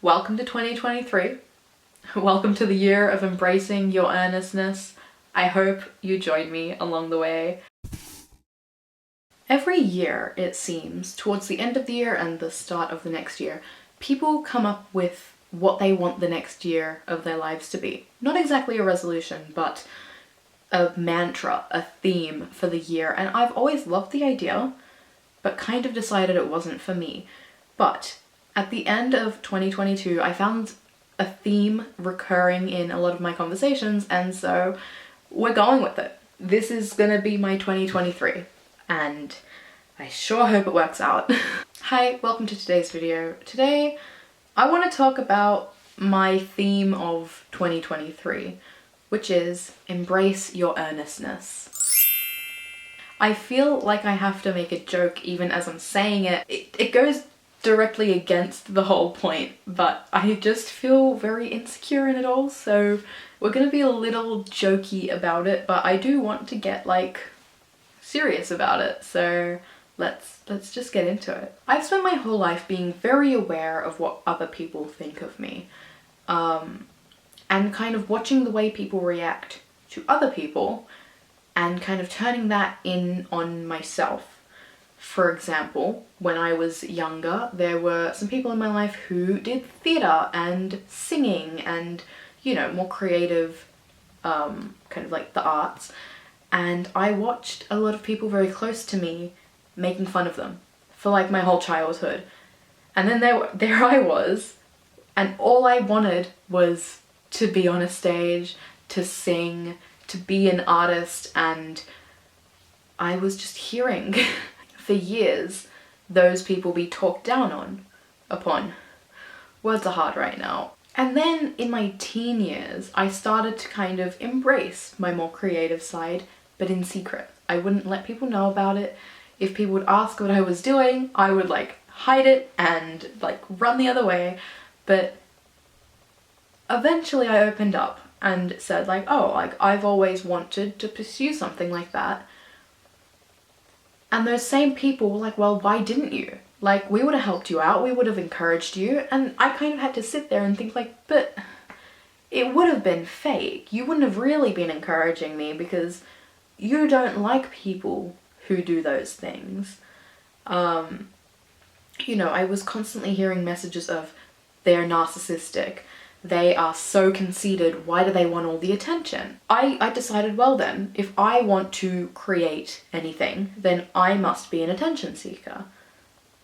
Welcome to 2023. Welcome to the year of embracing your earnestness. I hope you join me along the way. Every year, it seems, towards the end of the year and the start of the next year, people come up with what they want the next year of their lives to be. Not exactly a resolution, but a mantra, a theme for the year. And I've always loved the idea, but kind of decided it wasn't for me. But at the end of 2022, I found a theme recurring in a lot of my conversations, and so we're going with it. This is gonna be my 2023, and I sure hope it works out. Hi, welcome to today's video. Today, I want to talk about my theme of 2023, which is embrace your earnestness. I feel like I have to make a joke even as I'm saying it. It goes directly against the whole point, but I just feel very insecure in it all, so we're gonna be a little jokey about it, but I do want to get serious about it, so let's just get into it. I've spent my whole life being very aware of what other people think of me, and kind of watching the way people react to other people and kind of turning that in on myself. For example, when I was younger, there were some people in my life who did theatre and singing and, you know, more creative, kind of like the arts. And I watched a lot of people very close to me making fun of them for like my whole childhood. And then there I was, and all I wanted was to be on a stage, to sing, to be an artist, and I was just hearing for years those people be talked down upon. Words are hard right now. And then in my teen years, I started to kind of embrace my more creative side, but in secret. I wouldn't let people know about it. If people would ask what I was doing, I would hide it and run the other way. But eventually I opened up and said I've always wanted to pursue something like that. And those same people were like, well, why didn't you? We would have helped you out, we would have encouraged you. And I kind of had to sit there and think but it would have been fake. You wouldn't have really been encouraging me because you don't like people who do those things. You know, I was constantly hearing messages of, they're narcissistic, they are so conceited, why do they want all the attention? I decided, well then, if I want to create anything, then I must be an attention seeker.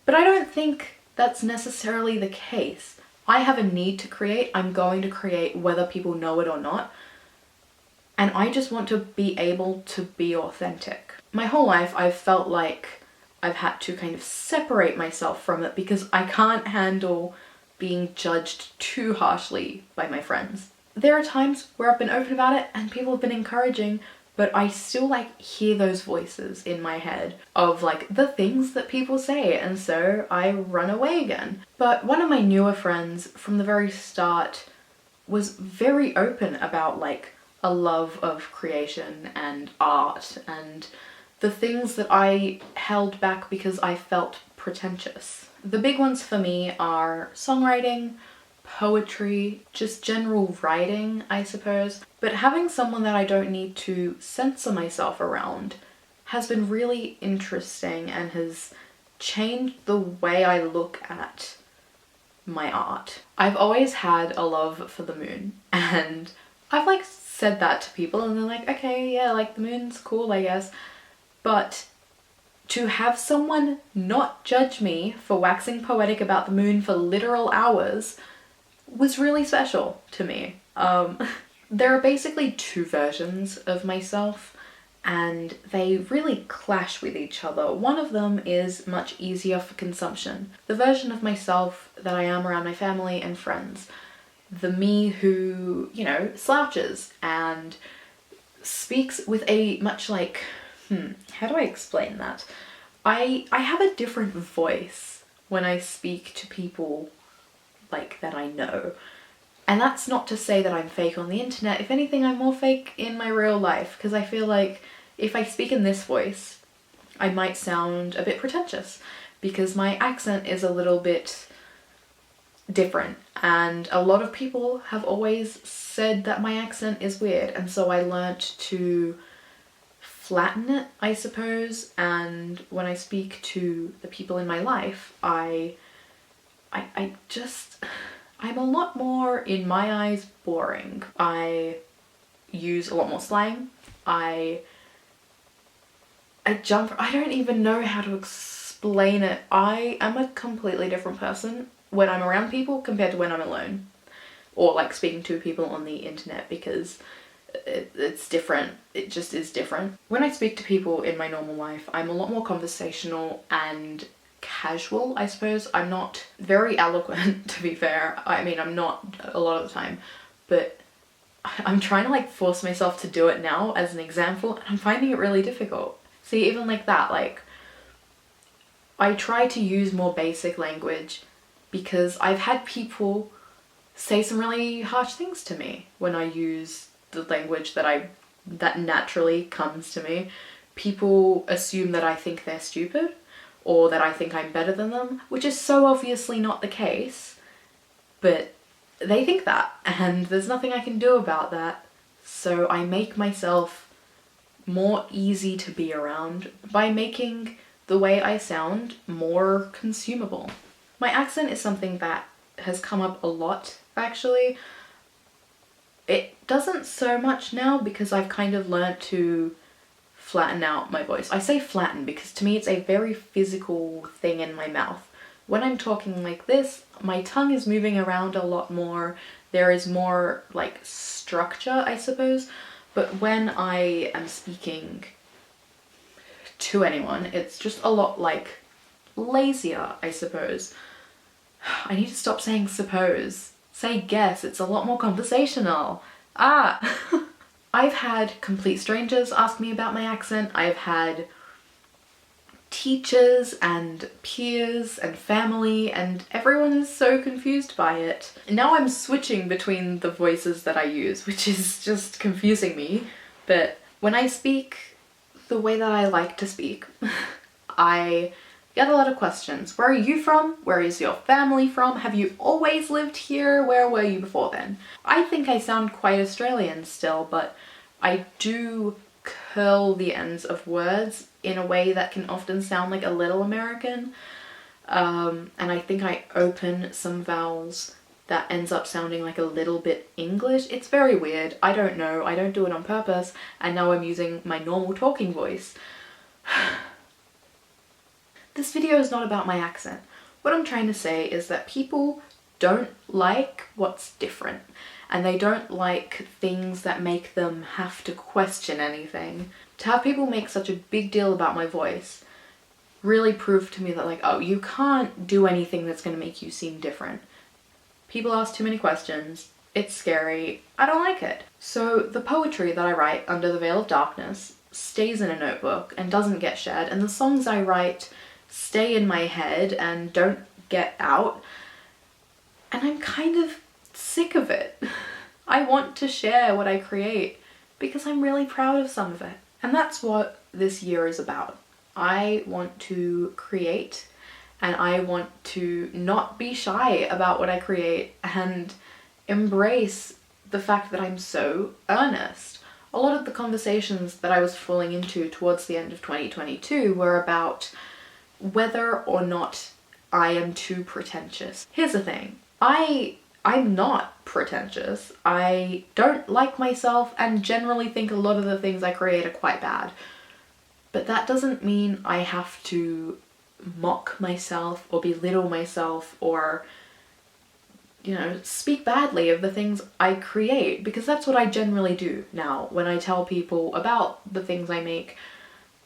But I don't think that's necessarily the case. I have a need to create, I'm going to create whether people know it or not. And I just want to be able to be authentic. My whole life I've felt like I've had to kind of separate myself from it because I can't handle being judged too harshly by my friends. There are times where I've been open about it and people have been encouraging, but I still hear those voices in my head of the things that people say, and so I run away again. But one of my newer friends from the very start was very open about a love of creation and art and the things that I held back because I felt pretentious. The big ones for me are songwriting, poetry, just general writing, I suppose. But having someone that I don't need to censor myself around has been really interesting and has changed the way I look at my art. I've always had a love for the moon, and I've said that to people and they're like, okay, yeah, the moon's cool, I guess. But to have someone not judge me for waxing poetic about the moon for literal hours was really special to me. There are basically two versions of myself, and they really clash with each other. One of them is much easier for consumption. The version of myself that I am around my family and friends. The me who, you know, slouches and speaks with a much how do I explain that? I have a different voice when I speak to people that I know. And that's not to say that I'm fake on the internet. If anything, I'm more fake in my real life, because I feel like if I speak in this voice, I might sound a bit pretentious because my accent is a little bit different And a lot of people have always said that my accent is weird, and so I learnt to flatten it, I suppose. And when I speak to the people in my life, I'm a lot more, in my eyes, boring. I use a lot more slang. I don't even know how to explain it. I am a completely different person when I'm around people compared to when I'm alone. Or like speaking to people on the internet, because it's different. It just is different. When I speak to people in my normal life, I'm a lot more conversational and casual, I suppose. I'm not very eloquent, to be fair. I mean, I'm not a lot of the time, but I'm trying to like force myself to do it now as an example, and I'm finding it really difficult. See, even like that, like I try to use more basic language because I've had people say some really harsh things to me when I use the language that naturally comes to me. People assume that I think they're stupid or that I think I'm better than them, which is so obviously not the case, but they think that, and there's nothing I can do about that. So I make myself more easy to be around by making the way I sound more consumable. My accent is something that has come up a lot, actually. It doesn't so much now because I've kind of learnt to flatten out my voice. I say flatten because to me it's a very physical thing in my mouth. When I'm talking like this, my tongue is moving around a lot more. There is more like structure, I suppose. But when I am speaking to anyone, it's just a lot like lazier, I suppose. I need to stop saying suppose. Say guess, it's a lot more conversational. I've had complete strangers ask me about my accent. I've had teachers and peers and family, and everyone is so confused by it. Now I'm switching between the voices that I use, which is just confusing me. But when I speak the way that I like to speak, I get a lot of questions. Where are you from? Where is your family from? Have you always lived here? Where were you before then? I think I sound quite Australian still, but I do curl the ends of words in a way that can often sound like a little American. And I think I open some vowels that ends up sounding like a little bit English. It's very weird. I don't know. I don't do it on purpose. And now I'm using my normal talking voice. This video is not about my accent. What I'm trying to say is that people don't like what's different, and they don't like things that make them have to question anything. To have people make such a big deal about my voice really proved to me that like, oh, you can't do anything that's going to make you seem different. People ask too many questions. It's scary. I don't like it. So the poetry that I write under the veil of darkness stays in a notebook and doesn't get shared, and the songs I write stay in my head and don't get out. And I'm kind of sick of it. I want to share what I create because I'm really proud of some of it. And that's what this year is about. I want to create, and I want to not be shy about what I create and embrace the fact that I'm so earnest. A lot of the conversations that I was falling into towards the end of 2022 were about whether or not I am too pretentious. Here's the thing. I'm not pretentious. I don't like myself and generally think a lot of the things I create are quite bad. But that doesn't mean I have to mock myself or belittle myself or, you know, speak badly of the things I create, because that's what I generally do now. When I tell people about the things I make,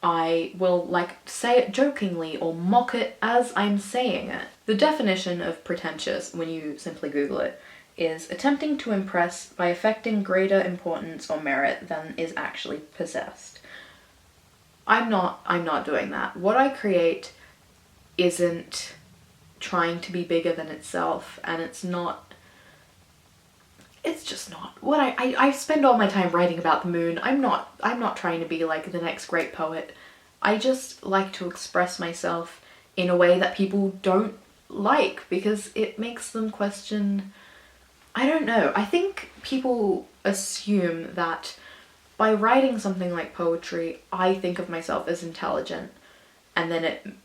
I will like say it jokingly or mock it as I'm saying it. The definition of pretentious, when you simply Google it, is attempting to impress by affecting greater importance or merit than is actually possessed. I'm not doing that. What I create isn't trying to be bigger than itself, and it's just not what I spend all my time writing about the moon. I'm not trying to be like the next great poet. I just like to express myself in a way that people don't like because it makes them question I don't know. I think people assume that by writing something like poetry, I think of myself as intelligent, and then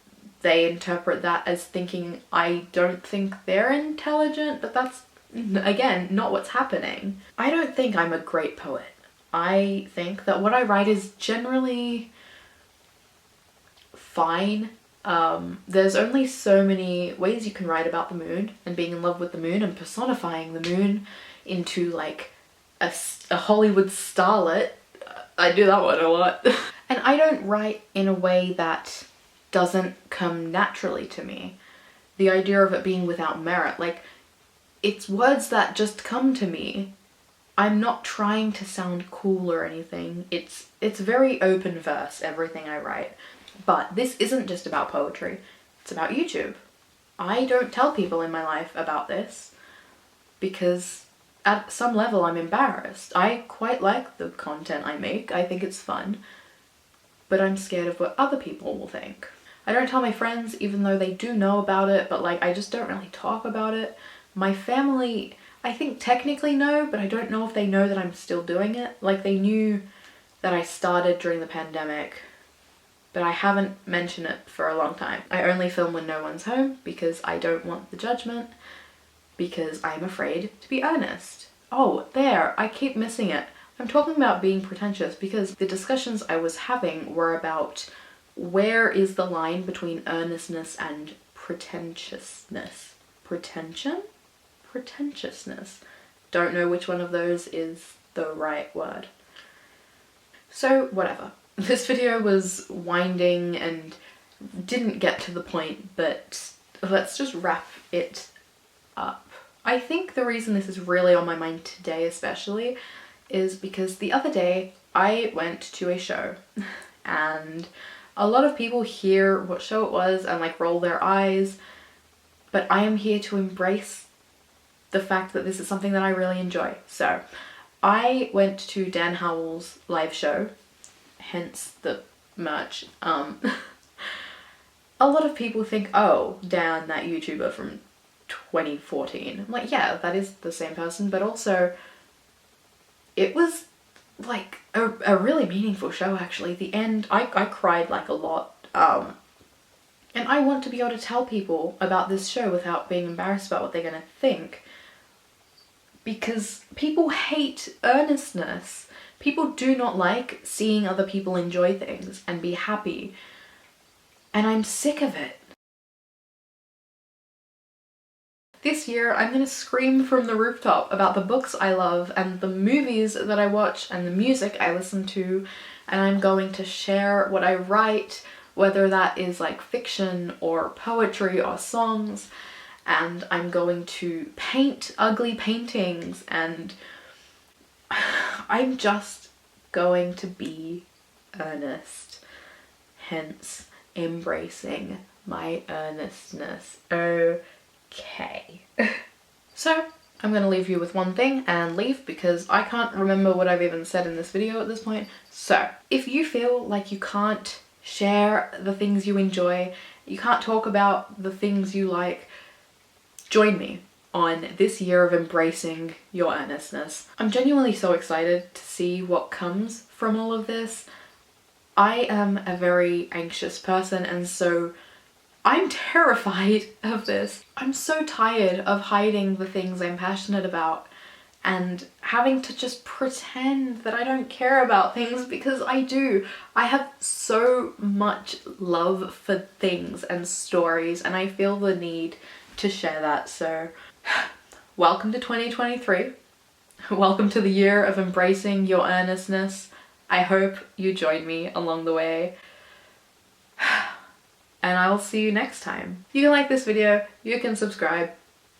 they interpret that as thinking I don't think they're intelligent, but that's, again, not what's happening. I don't think I'm a great poet. I think that what I write is generally fine. There's only so many ways you can write about the moon and being in love with the moon and personifying the moon into like a Hollywood starlet. I do that one a lot. And I don't write in a way that doesn't come naturally to me. The idea of it being without merit, like, it's words that just come to me. I'm not trying to sound cool or anything. It's very open verse, everything I write. But this isn't just about poetry, it's about YouTube. I don't tell people in my life about this because at some level I'm embarrassed. I quite like the content I make, I think it's fun, but I'm scared of what other people will think. I don't tell my friends even though they do know about it, but like I just don't really talk about it. My family, I think technically know, but I don't know if they know that I'm still doing it. Like they knew that I started during the pandemic, but I haven't mentioned it for a long time. I only film when no one's home because I don't want the judgment, because I'm afraid to be earnest. Oh, there, I keep missing it. I'm talking about being pretentious because the discussions I was having were about where is the line between earnestness and pretentiousness. Pretension? Pretentiousness. Don't know which one of those is the right word. So, whatever. This video was winding and didn't get to the point, but let's just wrap it up. I think the reason this is really on my mind today especially is because the other day I went to a show and a lot of people hear what show it was and like roll their eyes, but I am here to embrace the fact that this is something that I really enjoy. So I went to Dan Howell's live show, hence the merch. A lot of people think, oh, Dan, that YouTuber from 2014. I'm like, yeah, that is the same person, but also it was like a really meaningful show actually. The end, I cried like a lot. And I want to be able to tell people about this show without being embarrassed about what they're gonna think. Because people hate earnestness. People do not like seeing other people enjoy things and be happy. And I'm sick of it. This year I'm gonna scream from the rooftop about the books I love and the movies that I watch and the music I listen to, and I'm going to share what I write, whether that is like fiction or poetry or songs, and I'm going to paint ugly paintings, and I'm just going to be earnest, hence embracing my earnestness. Okay. So I'm gonna leave you with one thing and leave because I can't remember what I've even said in this video at this point. So if you feel like you can't share the things you enjoy, you can't talk about the things you like, join me on this year of embracing your earnestness. I'm genuinely so excited to see what comes from all of this. I am a very anxious person, and so I'm terrified of this. I'm so tired of hiding the things I'm passionate about and having to just pretend that I don't care about things, because I do. I have so much love for things and stories, and I feel the need to share that. So welcome to 2023. Welcome to the year of embracing your earnestness. I hope you join me along the way. And I will see you next time. You can like this video, you can subscribe.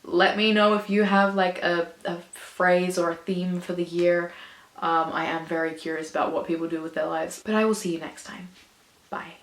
Let me know if you have like a phrase or a theme for the year. I am very curious about what people do with their lives, but I will see you next time. Bye.